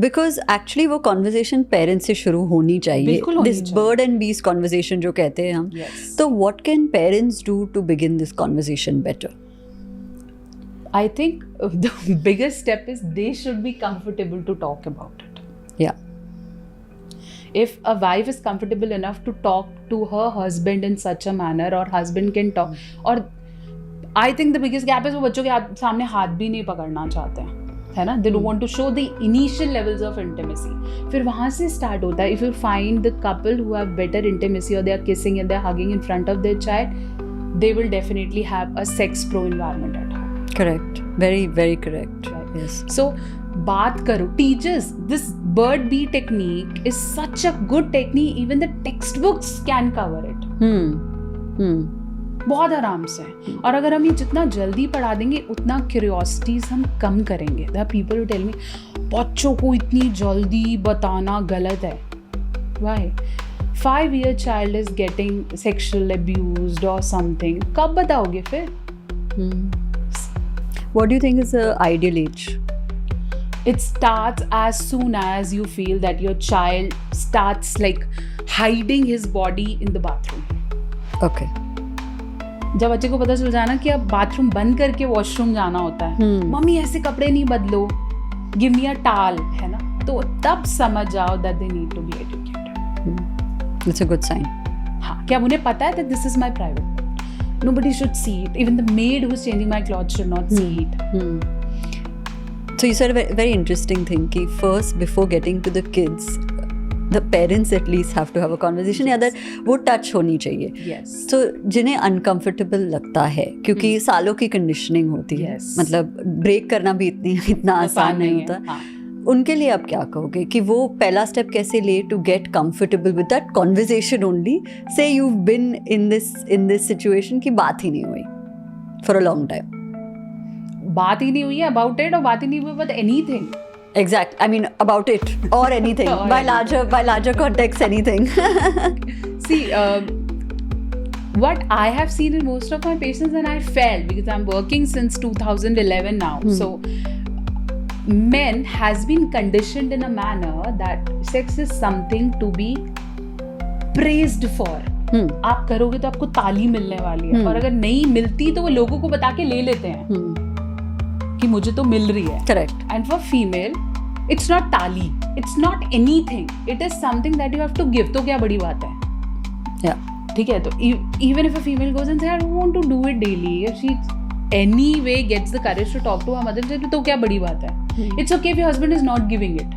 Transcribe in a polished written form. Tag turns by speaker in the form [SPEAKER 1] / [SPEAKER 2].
[SPEAKER 1] Because actually वो conversation parents से शुरू होनी चाहिए.
[SPEAKER 2] बिल्कुल होनी
[SPEAKER 1] दिस
[SPEAKER 2] चाहिए.
[SPEAKER 1] बर्ड एंड बीस कॉन्वर्जेशन जो कहते हैं हम.
[SPEAKER 2] Yes.
[SPEAKER 1] तो what can parents do to begin this conversation better?
[SPEAKER 2] I think the biggest step is they should be comfortable to talk about it.
[SPEAKER 1] Yeah.
[SPEAKER 2] If a wife is comfortable enough to talk to her husband in such a manner, or husband can talk, और I think the biggest gap is वो बच्चों के सामने हाथ भी नहीं पकड़ना चाहते हैं, है ना? They don't want to show the initial levels of intimacy. फिर वहाँ से start होता है. If you find the couple who have better intimacy, or they are kissing and they are hugging in front of their child, they will definitely have a sex pro environment at home.
[SPEAKER 1] Correct. Very, very correct.
[SPEAKER 2] Right.
[SPEAKER 1] Yes.
[SPEAKER 2] So baat karo. Teachers, this bird bee technique is such a good technique. Even the textbooks can cover it. बहुत आराम से. और अगर हम ये जितना जल्दी पढ़ा देंगे उतना क्यूरियोसिटीज हम कम करेंगे. There are people who tell me बच्चों को इतनी जल्दी बताना गलत है. Why? 5-year child is getting sexual abused or something. कब बताओगे फिर?
[SPEAKER 1] What do you think is the ideal age?
[SPEAKER 2] It starts as soon as you feel that your child starts like hiding his body in the bathroom.
[SPEAKER 1] Okay.
[SPEAKER 2] जब बच्चे को पता चल जाए ना कि अब बाथरूम बंद करके वॉशरूम जाना होता है, मम्मी ऐसे कपड़े नहीं बदलो, गिव मी अ टॉवल, है ना? तो तब समझ जाओ that they need to be educated.
[SPEAKER 1] It's a good sign.
[SPEAKER 2] हाँ, क्या उन्हें पता है that this is my private part. Nobody should see it. Even the maid who's changing my clothes should not see it.
[SPEAKER 1] So you said a very interesting thing कि first before getting to the kids, the parents at least have to have a conversation. या that वो touch होनी चाहिए.
[SPEAKER 2] Yes.
[SPEAKER 1] So जिन्हें uncomfortable लगता है क्योंकि सालों की conditioning होती है.
[SPEAKER 2] Yes.
[SPEAKER 1] मतलब break करना भी इतना आसान नहीं होता.
[SPEAKER 2] हाँ.
[SPEAKER 1] उनके लिए आप क्या कहोगे कि वो पहला स्टेप कैसे ले to get comfortable with that conversation only? Say you been in this situation की बात ही नहीं हुई फॉर अ लॉन्ग टाइम.
[SPEAKER 2] बात ही नहीं हुई है अबाउट इट, और बात ही नहीं हुई about anything.
[SPEAKER 1] Exact. I mean about it or anything. by larger context, anything.
[SPEAKER 2] See, what I have seen in most of my patients, and I felt because I'm working since 2011 now, so men has been conditioned in a manner that sex is something to be praised for. आप करोगे तो आपको ताली मिलने वाली है, और अगर नहीं मिलती तो वो लोगों को बता के ले लेते हैं कि मुझे तो मिल रही है.
[SPEAKER 1] Correct.
[SPEAKER 2] And for female, it's not ताली, it's not anything. It is something that you have to give. तो क्या बड़ी बात है?
[SPEAKER 1] Yeah.
[SPEAKER 2] ठीक है, तो even if a female goes and says I don't want to do it daily, if she anyway gets the courage to talk to her mother, तो क्या बड़ी बात है? It's okay if your husband is not giving it.